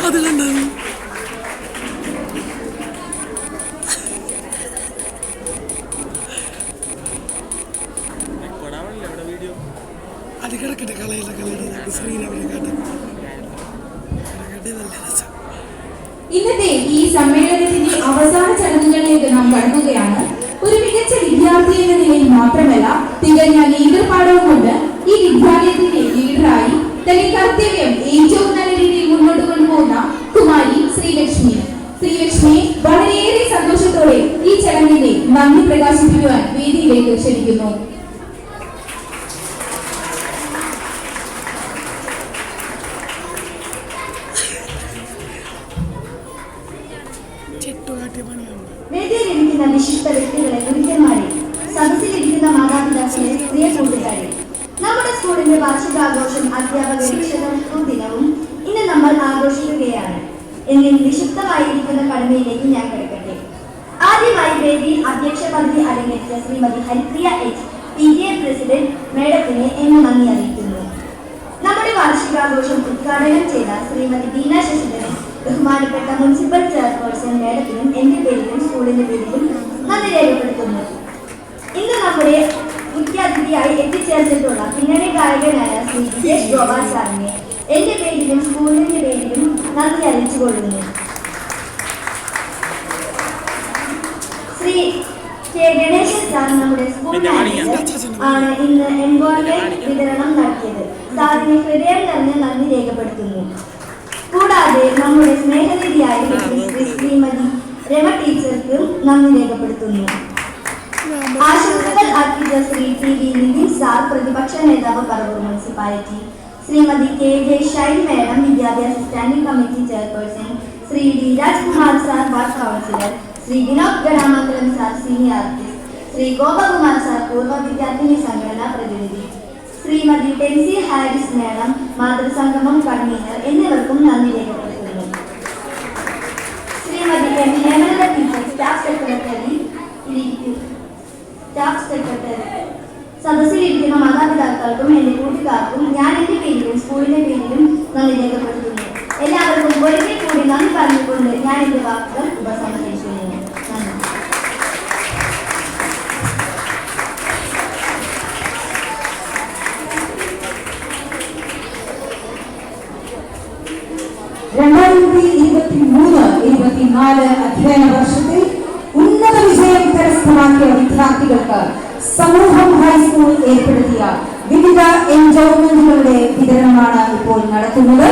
അതിലുണ്ടാവും അത് കിടക്കട്ടെ കളയില്ല കളയുടെ ശ്രീരാവിലെ കാട്ടും നല്ല രസം. ഇന്നത്തെ ഈ സമ്മേളനത്തിന്റെ അവസാന ചടങ്ങുകളിലേക്ക് നാം കടക്കുകയാണ്. ഒരു മികച്ച വിദ്യാർത്ഥി എന്ന നിലയിൽ മാത്രമല്ല, തികഞ്ഞ ലീഡർ പാഠവും കൊണ്ട് ഈ വിദ്യാലയത്തിന്റെ ലീഡറായി തന്റെ കർത്തവ്യം ഏറ്റവും നല്ല രീതിയിൽ മുന്നോട്ട് കൊണ്ടുപോകുന്ന കുമാരി ശ്രീലക്ഷ്മിയെ വളരെയേറെ സന്തോഷത്തോടെ ഈ ചടങ്ങിന്റെ നന്ദി പ്രകാശിപ്പിക്കുവാൻ വേദിയിലേക്ക് ക്ഷണിക്കുന്നു. വേദിയിലിരിക്കുന്ന വിശിഷ്ട വ്യക്തികളെ, ഗുരുക്കന്മാരെ, സദസ്സിലിരിക്കുന്ന മാതാപിതാക്കളെ, പ്രിയ കൂട്ടുകാരെ, നമ്മുടെ സ്കൂളിന്റെ വാർഷികാഘോഷം അധ്യാപക രക്ഷകർത്തൃ ദിനവും ഇന്ന് നമ്മൾ ആഘോഷിക്കുകയാണ്. എങ്കിൽ നിക്ഷിപ്തമായിരിക്കുന്ന കടമയിലേക്ക് ഞാൻ കിടക്കട്ടെ. ആദ്യമായി വേദിയിൽ അധ്യക്ഷ പദവി അലങ്കരിച്ച Shrimati Haripriya H PTA president മേഡത്തിന് എന്നെ നന്ദി അറിയിക്കുന്നു. നമ്മുടെ വാർഷികാഘോഷം ഉദ്ഘാടനം ചെയ്ത ശ്രീമതി ദീന ശശിധരൻ, ബഹുമാനപ്പെട്ട മുനിസിപ്പൽ ചെയർപേഴ്സൺ മേഡത്തിനും എന്റെ പേരിലും സ്കൂളിന്റെ പേരിലും നന്ദി രേഖപ്പെടുത്തുന്നു. ഇന്ന് നമ്മുടെ മുഖ്യാതിഥിയായി എത്തിച്ചേർന്നിട്ടുള്ള പിന്നണി ഗായകനായ ശ്രീ വിജേഷ് ഗോപാൽ സാറിനെ എന്റെ പേരിലും സ്കൂളിന്റെ പേരിലും നന്ദി അറിയിച്ചുകൊള്ളുന്നു. ശ്രീ കെ ഗണേശൻ സാർ നമ്മുടെ സ്കൂൾ മാനേജർ ആണ് ഇന്ന് എൻവോൾവ്മെന്റ് വിതരണം നടത്തിയത്. സാറിന് ഹൃദയം നിറഞ്ഞ നന്ദി രേഖപ്പെടുത്തുന്നു. കൂടാതെ നമ്മുടെ സ്നേഹനിധിയായ ശ്രീമതി രമ ടീച്ചർക്കും നന്ദി രേഖപ്പെടുത്തുന്നു. ആശംസകൾ അർപ്പിച്ച ശ്രീ TV നിതിൻ സാർ, പ്രതിപക്ഷ നേതാവ് Paravur municipality, Shrimati KJ Shine madam, വിദ്യാഭ്യാസ standing committee chairperson, Shri D Rajkumar sir, ward councillor, Shri Vinod Ganamangalam sir, senior artist, Shri Gopakumar sir, പൂർവ്വ വിദ്യാർത്ഥിനി സംഘടനാ പ്രതിനിധി, ശ്രീമതി ടെൻസി ഹാരിസ് മേഡം, മാതൃസംഗമം കൺവീനർ എന്നിവർക്കും നന്ദി രേഖപ്പെടുത്തുന്നു. Shrimati M Hemalatha teacher, staff secretary, സദസ്സിലിരിക്കുന്ന മാതാപിതാക്കൾക്കും എന്റെ കൂട്ടുകാർക്കും ഞാൻ എന്റെ പേരിലും സ്കൂളിന്റെ പേരിലും നന്ദി രേഖപ്പെടുത്തുന്നു. എല്ലാവർക്കും ഒരിക്കൽ കൂടി നന്ദി പറഞ്ഞുകൊണ്ട് ഞാൻ എന്റെ വാക്കുകൾ ഉപസംഹരിക്കുന്നു. നന്ദി. 2023-24 അധ്യയന വർഷത്തിൽ ഉന്നത വിജയം കരസ്ഥമാക്കിയ വിദ്യാർത്ഥികൾക്ക് സമൂഹം ഹൈസ്കൂൾ ഏർപ്പെടുത്തിയ വിവിധ എൻജോയ്മെന്റുകളുടെ വിതരണമാണ് ഇപ്പോൾ നടത്തുന്നത്.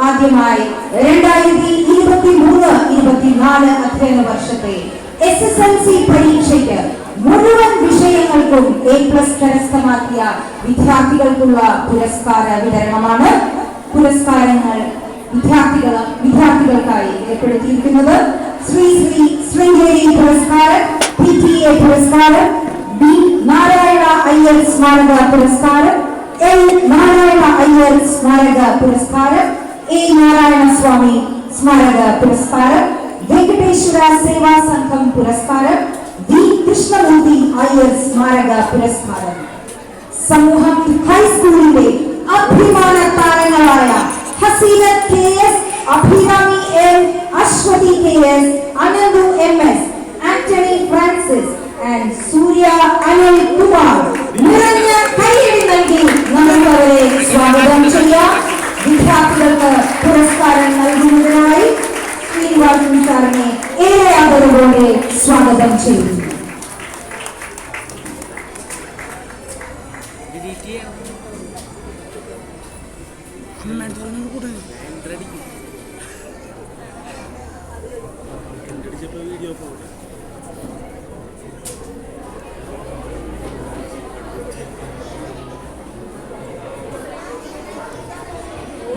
ആദ്യമായി 2023-24 അധ്യയന വർഷത്തെ SSLC പരീക്ഷയ്ക്ക് മുഴുവൻ വിഷയങ്ങൾക്കും A+ കരസ്ഥമാക്കിയ വിദ്യാർത്ഥികൾക്കുള്ള പുരസ്കാര വിതരണമാണ്. പുരസ്കാരങ്ങൾ വിദ്യാർത്ഥികൾക്കായി ഏർപ്പെടുത്തിയിരിക്കുന്നത് ശ്രീ ശൃംഗേരി പുരസ്കാരം, PTA പുരസ്കാരം, B നാരായണ അയ്യർ സ്മാരക പുരസ്കാരം, L നാരായണ അയ്യർ സ്മാരക പുരസ്കാരം, A നാരായണ സ്വാമി സ്മാരക പുരസ്കാരം, വെങ്കടേശ്വര സേവാ സംഘം പുരസ്കാരം, V കൃഷ്ണമൂർത്തി അയ്യർ സ്മാരക പുരസ്കാരം. സമൂഹം ഹൈസ്കൂളിന്റെ അഭിമാന താരങ്ങളായ Haseenath KS, Abhirami M, Aswathy KS, Ananthu MS, Antony Francis and Surya Anil Kumar നിറഞ്ഞ കൈയടി നൽകി നമുക്ക് അവരെ സ്വാഗതം ചെയ്യാം. വിദ്യാർത്ഥികൾക്ക് പുരസ്കാരം നൽകുന്നതിനായി ശ്രീനിവാസൻ സാറിനെ ഏറെ ആദരവോടെ സ്വാഗതം ചെയ്യുന്നു.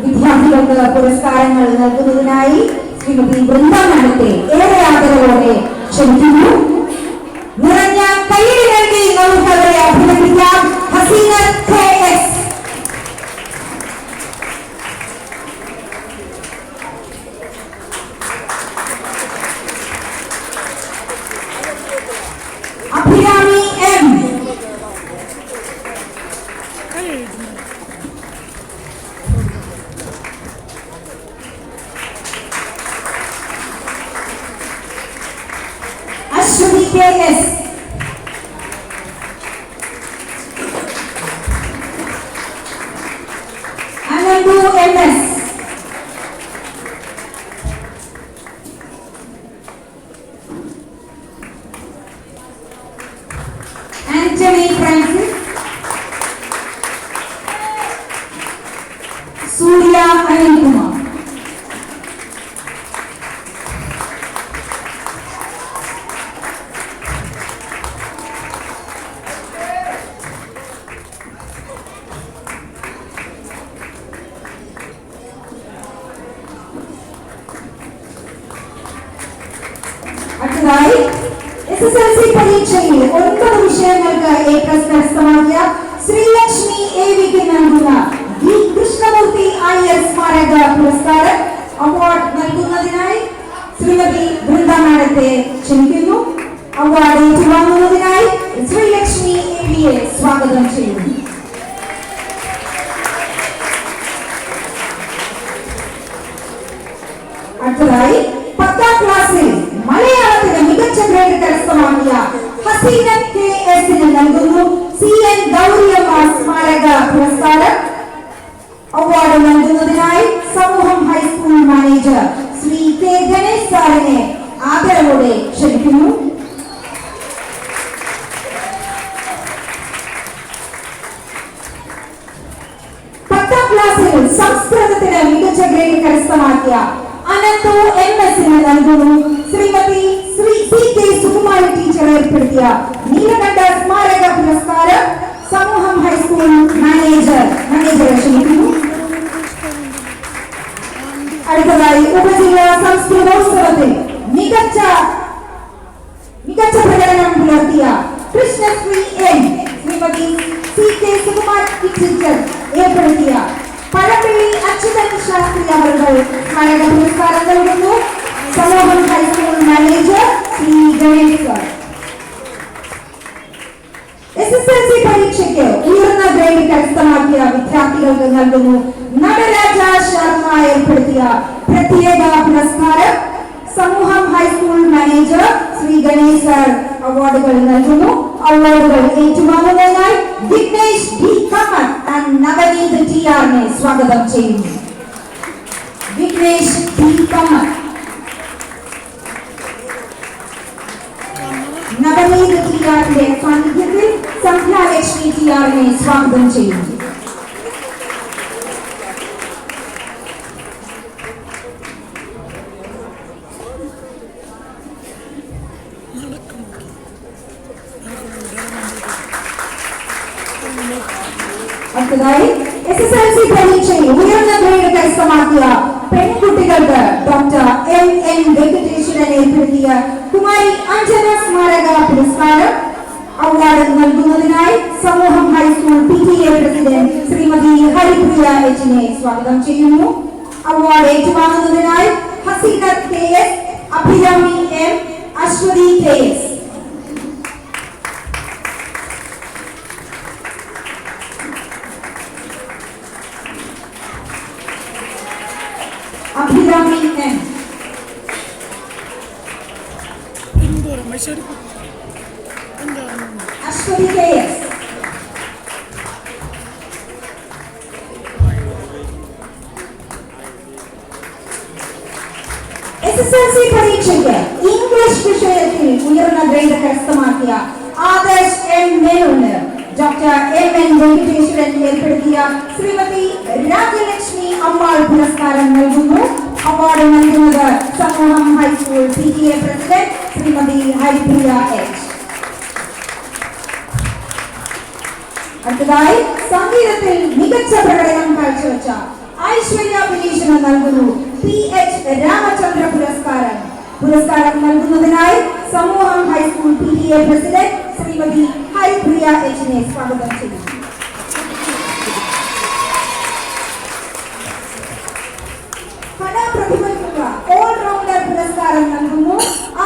വിദ്യാർത്ഥികൾക്ക് പുരസ്കാരങ്ങൾ നൽകുന്നതിനായി ശ്രീമതി വൃന്ദ മാഡത്തെ ഏറെ ആദരവോടെ ക്ഷണിക്കുന്നു. നിറഞ്ഞ കൈയ്യടി നൽകി നമുക്ക് അവരെ അഭിനന്ദിക്കാം. ഹസീനത്ത് KS, അഭിരാമി M, 9 വിഷയങ്ങൾക്ക് എ പ്ലസ് കരസ്ഥമാക്കിയ ശ്രീലക്ഷ്മി എവിക്ക് നൽകുന്ന വി കൃഷ്ണമൂർത്തി അയ്യർ സ്മാരക പുരസ്കാരം അവാർഡ് നൽകുന്നതിനായി ശ്രീമതി വൃന്ദ മാഡത്തെ ക്ഷണിക്കുന്നു. അവാർഡ് ഏറ്റുവാങ്ങുന്നതിനായി ശ്രീലക്ഷ്മി എവിയെ സ്വാഗതം ചെയ്യുന്നു. അടുത്തതായി 10ാം ക്ലാസ്സിൽ മലയാളത്തിന് മികച്ച ഗ്രേഡ് കരസ്ഥമാക്കിയ ഹസീന കെ.എസിന് നൽകുന്നു CN ഗൗരിയമ്മ സ്മാരക പുരസ്കാരം. അവാർഡ് നൽകുന്നതിനായി Samooham high school manager Shri K Ganesh സാറിനെ ആദരവോടെ ക്ഷണിക്കുന്നു. ക്ലാസ്സിൽ സംസ്കൃതത്തിന് മികച്ച ഗ്രേഡ് കരസ്ഥമാക്കിയ അനന്തു MS-ന് നൽകുന്നു ശ്രീമതി CK സുകുമാരി ടീച്ചർ ഏർപ്പെടുത്തിയ നീലകണ്ഠ സ്മാരക പുരസ്കാരം. സമൂഹം ഹൈസ്കൂൾ മാനേജറെ ക്ഷണിക്കുന്നു. അടുത്തതായി ഉപജില്ലാ സംസ്കൃതോത്സവത്തിൽ മികച്ച പ്രകടനം പുലർത്തിയ Krishnasree N Shrimati CK Sukumari teacher ഏർപ്പെടുത്തിയ പഴപ്പള്ളി അച്യുതൻ ശാസ്ത്രി അവർ സ്മാരക പുരസ്കാരം നൽകുന്നു. സമൂഹം high school manager Shri Ganesh sir. SSLC പരീക്ഷയ്ക്ക് ഉയർന്ന ഗ്രേഡ് കരസ്ഥമാക്കിയ വിദ്യാർത്ഥികൾക്ക് നൽകുന്നു നടരാജ ശർമ്മ ഏർപ്പെടുത്തിയ പ്രത്യേക പുരസ്കാരം. Samooham high school manager Shri Ganesh sir അവാർഡുകൾ നൽകുന്നു. അവാർഡുകൾ ഏറ്റുവാങ്ങുന്നതിനായി വിഘ്നേഷ് ഡി കമത്ത് ആൻഡ് നവനീത് TR-നെ സ്വാഗതം ചെയ്യുന്നു. വിഘ്നേഷ് ഡി കമത്ത്, നവനീത് TR-ന്റെ സാന്നിധ്യത്തിൽ സംധ്യാലക്ഷ്മി TR-നെ സ്വാഗതം ചെയ്യുന്നു. അടുത്തതായി SSLC പരീക്ഷയിൽ ഉയർന്ന ഗ്രേഡ് കരസ്ഥമാക്കിയ പെൺകുട്ടികൾക്ക് ഡോക്ടർ MN വെങ്കടേശ്വരൻ ഏർപ്പെടുത്തിയ കുമാരി അഞ്ജന സ്മാരക പുരസ്കാരം. അവാർഡ് നൽകുന്നതിനായി Samooham high school PTA president Shrimati Haripriya H-നെ സ്വാഗതം ചെയ്യുന്നു. അവാർഡ് ഏറ്റുവാങ്ങുന്നതിനായി Haseena KS, Abhirami M, Aswathy KS. Abhirami M, Aswathy KS. SSLC പരീക്ഷയ്ക്ക് ഇംഗ്ലീഷ് വിഷയത്തിൽ ഉയർന്ന ഗ്രേഡ് കരസ്ഥമാക്കിയ ആദർശ് M മേനോന് ഡോക്ടർ MN വെങ്കടേശ്വരൻ ഏർപ്പെടുത്തിയ ശ്രീമതി രാജലക്ഷ്മി അമ്മാൾ പുരസ്കാരം നൽകുന്നു. അവാർഡ് നൽകുന്നത് Samooham high school PTA president Shrimati Haripriya H. അടുത്തതായി സംഗീതത്തിൽ മികച്ച പ്രകടനം കാഴ്ചവെച്ച ഐശ്വര്യ ബിനീഷിന് നൽകുന്നു PH രാമചന്ദ്ര പുരസ്കാരം. പുരസ്കാരം നൽകുന്നതിനായി Samooham high school PTA president Shrimati Haripriya H-നെ സ്വാഗതം ചെയ്യുന്നു. കലാപ്രതിഭയ്ക്കുള്ള ഓൾറൗണ്ടർ പുരസ്കാരം നൽകുന്നു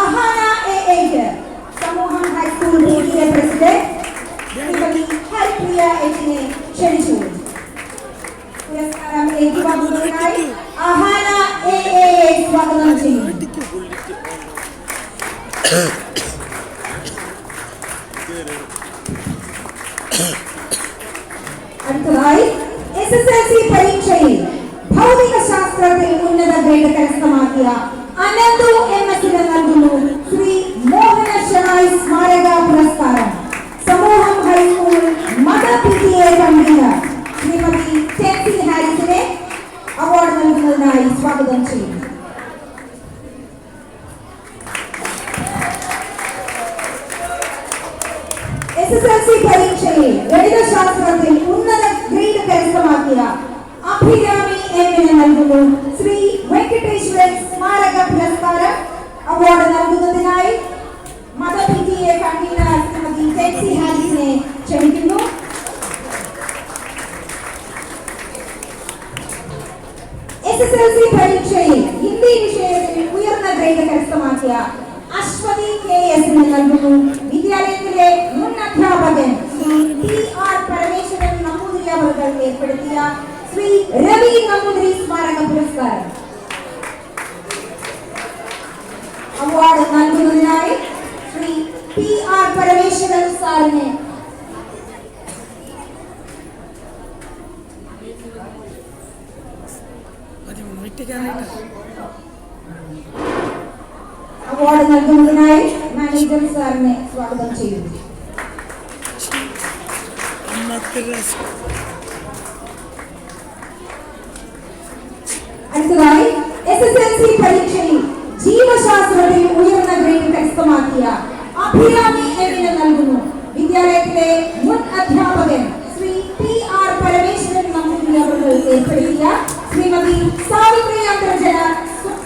അഹാന AA-ക്ക് Samooham high school PTA president Shrimati Haripriya H-നെ ക്ഷണിച്ചു. പുരസ്കാരം ഏറ്റുവാങ്ങുന്നതിനായി അഹാന AA-യെ സ്വാഗതം ചെയ്യുന്നു. അടുത്തതായി SSLC പരീക്ഷയിൽ ഭൗതിക ശാസ്ത്രത്തിൽ ഉന്നത ഗ്രേഡ് കരസ്ഥമാക്കിയ അനന്തു MS-ന് നൽകുന്നു ശ്രീ മോഹന ഷണായി സ്മാരക പുരസ്കാരം. Samooham high school mother PTA convener Shrimati Tency ഹാരിസിനെ അവാർഡ് നൽകുന്നതിനായി സ്വാഗതം ചെയ്യുന്നു. SSLC പരീക്ഷയിൽ ഗണിതശാസ്ത്രത്തിൽ ഉന്നത ഗ്രേഡ് കരസ്ഥമാക്കിയ അഭിരാമി M-ന് നൽകുന്നു ശ്രീ വെങ്കടേശ്വരൻ സ്മാരക പുരസ്കാരം. അവാർഡ് നൽകുന്നതിനായി mother PTA convener Shrimati SSLC പരീക്ഷയിൽ ഹിന്ദി വിഷയത്തിൽ ഉയർന്ന ഗ്രേഡ് കരസ്ഥമാക്കിയ അശ്വതി KS നൽകുന്നു വിദ്യാലയത്തിലെ മുൻ അധ്യാപകൻ ശ്രീ PR പരമേശ്വരൻ നമ്പൂതിരി അവർ ഏർപ്പെടുത്തിയ ശ്രീ രവി നമ്പൂതിരി സ്മാരക പുരസ്കാരം. അവാർഡ് നൽകുന്നതിനായി ശ്രീ PR പരമേശ്വരൻ സാറിനെ അവാർഡ് നൽകുന്നതിനായി മാനേജർ സാറിനെ സ്വാഗതം ചെയ്യുന്നു. അടുത്തതായി SSLC പരീക്ഷയിൽ ജീവശാസ്ത്രത്തിൽ ഉയർന്ന ഗ്രേഡ് കരസ്ഥമാക്കിയ അഭിരാമി എവിന് നൽകുന്നു വിദ്യാലയത്തിലെ മുൻ അധ്യാപകൻ ശ്രീ PR പരമേശ്വരൻ നമ്പൂതിരി അവർ ഏർപ്പെടുത്തിയ ശ്രീമതി സാവിത്രി അന്തർജന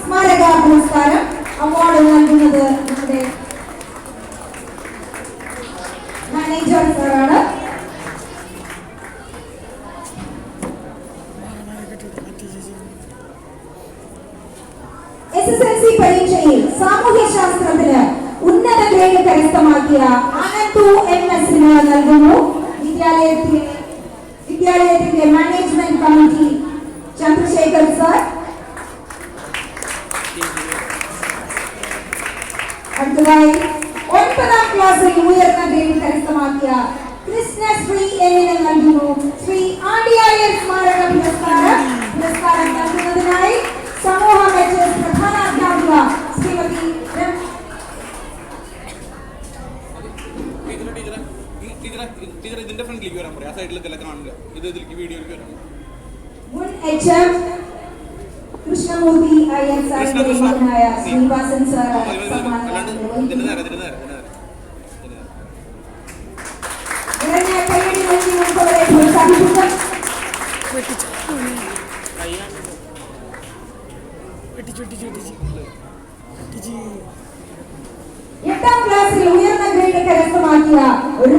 സ്മാരക പുരസ്കാരം. അവാർഡ് നൽകുന്നത് നമ്മുടെ മാനേജർ സാറാണ്. SSLC പരീക്ഷയിൽ സാമൂഹ്യശാസ്ത്രത്തിന് ഉന്നത ഗ്രേഡ് കരസ്ഥമാക്കിയ അനന്തു MS നൽകുന്നു വിദ്യാലയത്തിന്റെ മാനേജ്മെന്റ് കമ്മിറ്റി ചന്ദ്രശേഖർ സാർ. അടുത്തതായി 9ാം ക്ലാസ്സിൽ ഉയർന്ന ഗ്രേഡ് കരസ്ഥമാക്കിയ കൃഷ്ണശ്രീ എന്നിന് നൽകുന്നു ശ്രീ ആണ്ടിയായർ സ്മാരക പുരസ്കാരം. പുരസ്കാരം നൽകുന്നതിനായി സമൂഹ മെച്ചസ് പ്രധാനാധ്യാപിക ശ്രീമതി മുൻ HM കൃഷ്ണമൂർത്തി അയ്യർ സാറിന്റെ മകനായ ശ്രീനിവാസൻ സാർ എട്ടാം ക്ലാസ്സിൽ ഉയർന്ന ഗ്രേഡ് കരസ്ഥമാക്കിയ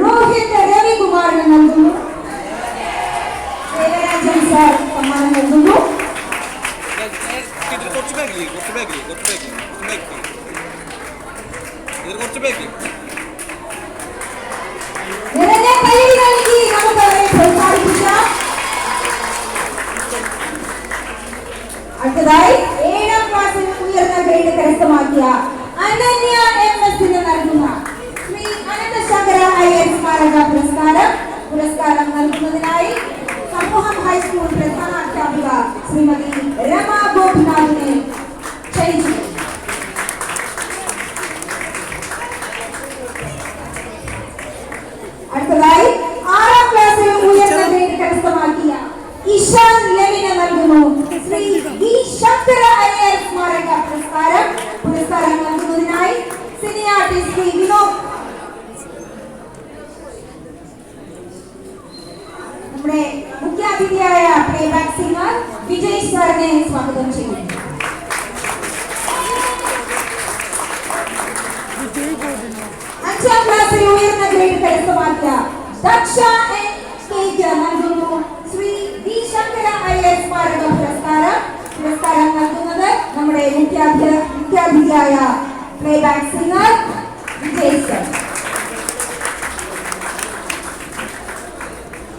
രോഹിത് രവികുമാറിന് നൽകുന്നു. ദേവരാജൻ സാർ സമ്മാനം നൽകുന്നു. നിറഞ്ഞ കൈയ്യടി നൽകി നമുക്ക് അവരെ പ്രോത്സാഹിപ്പിക്കാം. അടുത്തതായി 7ാം ക്ലാസ്സിൽ ഉയർന്ന ഗ്രേഡ് കരസ്ഥമാക്കിയ അനന്യ MS നൽകുന്ന ശ്രീ അനന്തശങ്കര അയ്യർ സ്മാരക പുരസ്കാരം. പുരസ്കാരം നൽകുന്നതിനായി സമൂഹം ഹൈസ്കൂൾ പ്രധാനാധ്യാപിക ശ്രീമതി രമാ ഗോപിനാഥിനെ ക്ഷണിച്ചു. അടുത്തതായി 6ാം ക്ലാസ്സിൽ ഉയർന്ന ഗ്രേഡ് കരസ്ഥമാക്കിയ ഇഷാൻ ലെവിന് നൽകുന്നു ശ്രീ വി ശങ്കര അയ്യർ സ്മാരക പുരസ്കാരം. പുരസ്കാരം നൽകുന്നതിനായി സിനി ആർട്ടിസ്റ്റ് ശ്രീ വിനോദ് നമ്മുടെ മുഖ്യാതിഥിയായ പ്ലേബാക്ക് സിംഗർ വിജയ് സാറിനെ സ്വാഗതം ചെയ്യുന്നു. അഞ്ചാം ക്ലാസ്സിൽ ഉയർന്ന ഗ്രേഡ് കരസ്ഥമാക്കിയ ദക്ഷ നൽകുന്നു ശ്രീ വി ശങ്കര അയ്യർ സ്മാരക പുരസ്കാരം. പുരസ്കാരം നൽകുന്നത് നമ്മുടെ മുഖ്യാതിഥിയായ പ്ലേബാക്ക് സിംഗർ വിജയ് സർ.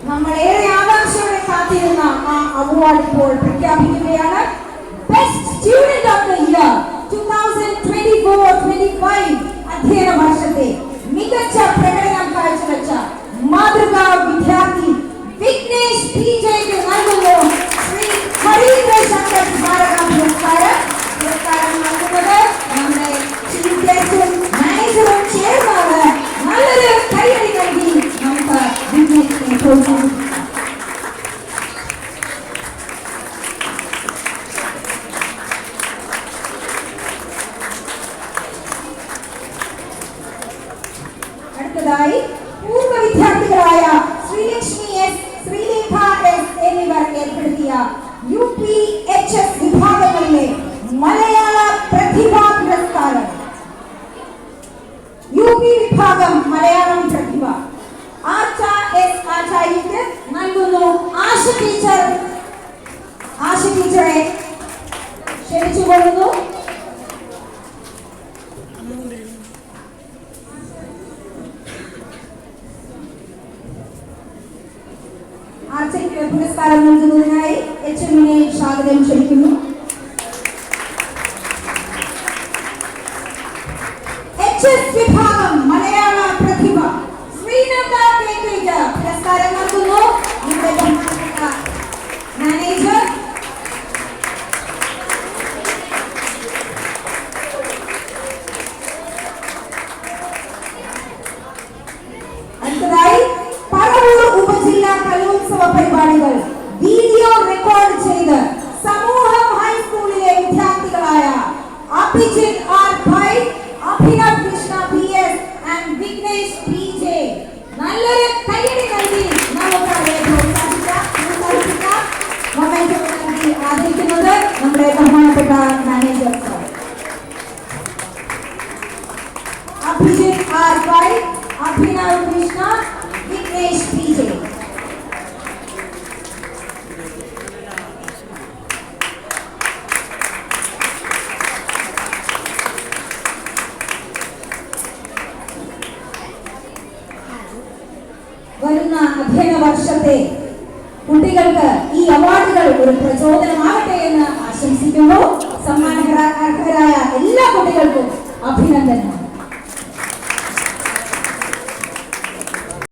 നമ്മളേറെ ആകാംക്ഷയോടെ കാത്തിരുന്ന ആ അവാർഡ് ഇപ്പോൾ പ്രഖ്യാപിക്കുകയാണ്. Best student of the year 2024-25 അധ്യയന വർഷത്തെ മികച്ച പ്രകടനം കാഴ്ചവെച്ച മാതൃകാ വിദ്യാർത്ഥി വിഘ്നേഷ് PJക്ക് നൽകുന്നു ശ്രീ ഹരീന്ദ്ര ശങ്കർ സ്മാരക പുരസ്കാരം. പുരസ്കാരം നൽകുന്നത് നമ്മുടെ ചീഫ് ഗസ്റ്റും മാനേജറും ചേർന്നാണ്. നല്ലൊരു കൈയടി നൽകി നമുക്ക് വിഘ്നേഷിനെ പ്രോത്സാഹിപ്പിക്കാം. അടുത്തതായി പൂർവ്വ വിദ്യാർത്ഥികളായ ശ്രീലക്ഷ്മി S, ശ്രീലേഖ S എന്നിവർ ഏർപ്പെടുത്തിയ UPHS വിഭാഗങ്ങളിലെ മലയാള പ്രതിഭാ പുരസ്കാരം. UP വിഭാഗം മലയാളം പ്രതിഭ ആർച്ച S ആചാര്യക്ക് ആർച്ചയ്ക്ക് പുരസ്കാരം നൽകുന്നതിനായി HM-നെ സ്വാഗതം ക്ഷണിക്കുന്നു. HS വിഭാഗം മലയാള പ്രതിഭ ശ്രീനന്ദ കേക്കേജ് പുരസ്കാരം നൽകുന്നു. നമ്മുടെ ബഹുമാനപ്പെട്ട മാനേജർ പറവൂർ ഉപജില്ലാ കലോത്സവ പരിപാടികൾ വീഡിയോ റെക്കോർഡ് ചെയ്ത് സമൂഹം ഹൈസ്കൂളിലെ വിദ്യാർത്ഥികളായ Abhijith R Bhai, Abhinav Krishna PS and Vignesh PJ നല്ലൊരു കൈയടി നൽകി നമുക്ക് അവരെ പ്രോത്സാഹിപ്പിക്കാം. മൊമെന്റം നൽകി ആദരിക്കുന്നത് നമ്മുടെ ബഹുമാനപ്പെട്ട manager sir. Abhijith R Bhai, Abhinav Krishna, Vignesh PJ. വരുന്ന അധ്യയന വർഷത്തെ കുട്ടികൾക്ക് ഈ അവാർഡുകൾ ഒരു പ്രചോദനമാകട്ടെ എന്ന് ആശംസിക്കുന്നു. സമ്മാനർഹരായ എല്ലാ കുട്ടികൾക്കും അഭിനന്ദനങ്ങൾ.